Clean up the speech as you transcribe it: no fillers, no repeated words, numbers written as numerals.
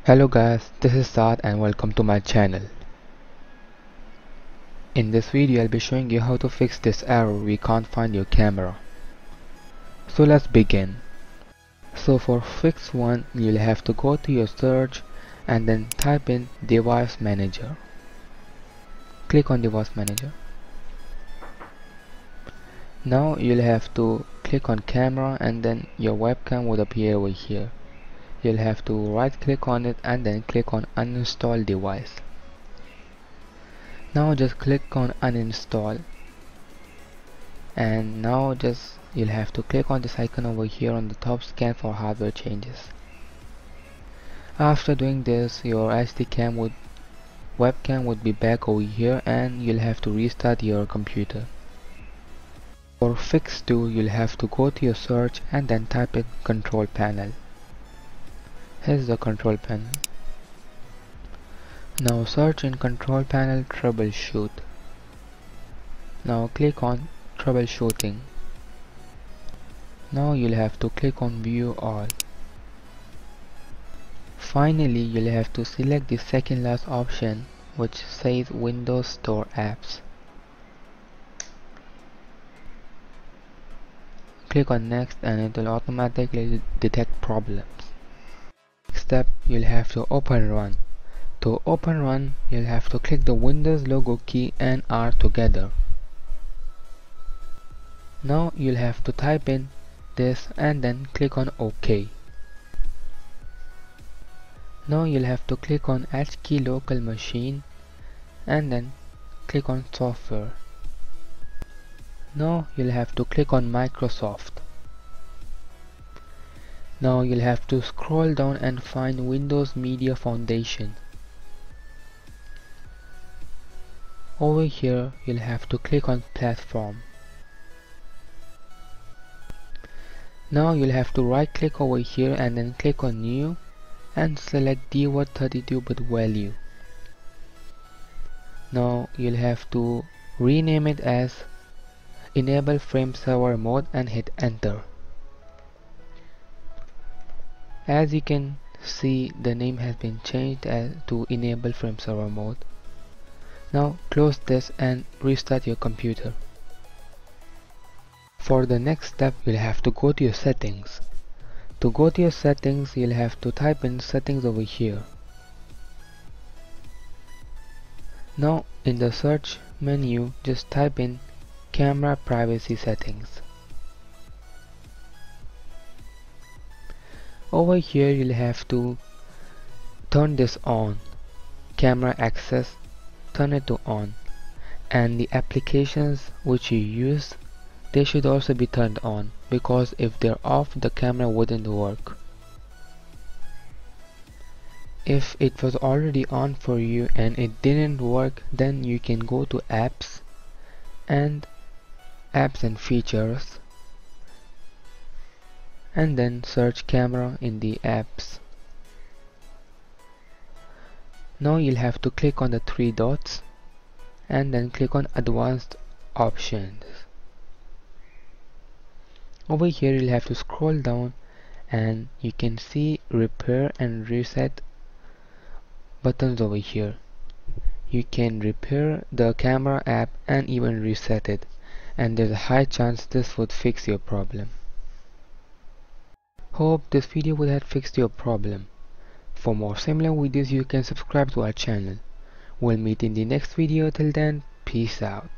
Hello guys, this is Saad and welcome to my channel. In this video I'll be showing you how to fix this error we can't find your camera. So let's begin. So for fix 1 you'll have to go to your search and then type in device manager. Click on device manager. Now you'll have to click on camera and then your webcam would appear over here. You'll have to right click on it and then click on uninstall device. Now just click on uninstall, and now you'll have to click on this icon over here on the top, scan for hardware changes. After doing this, your webcam would be back over here and you'll have to restart your computer. For fix 2 you'll have to go to your search and then type in control panel. Here's the control panel. Now search in control panel troubleshoot. Now click on troubleshooting. Now you'll have to click on view all. Finally you'll have to select the second last option which says Windows Store Apps. Click on next and it will automatically detect problems. Next step, you'll have to open run. To open run, you'll have to click the Windows logo key and R together. Now you'll have to type in this and then click on OK. Now you'll have to click on H key local machine and then click on software. Now you'll have to click on Microsoft. Now you'll have to scroll down and find Windows Media Foundation. Over here you'll have to click on platform. Now you'll have to right click over here and then click on new and select DWORD 32-bit value. Now you'll have to rename it as enable frame server mode and hit enter. As you can see, the name has been changed to enable frame server mode. Now close this and restart your computer. For the next step you'll have to go to your settings. To go to your settings you'll have to type in settings over here. Now in the search menu just type in camera privacy settings. Over here you'll have to turn this on, camera access, turn it to on, and the applications which you use, they should also be turned on, because if they're off the camera wouldn't work. If it was already on for you and it didn't work, then you can go to apps and features and then search camera in the apps. Now you'll have to click on the 3 dots and then click on advanced options. Over here you'll have to scroll down and you can see repair and reset buttons over here. You can repair the camera app and even reset it, and there's a high chance this would fix your problem. Hope this video would have fixed your problem. For more similar videos you can subscribe to our channel. We'll meet in the next video. Till then, peace out.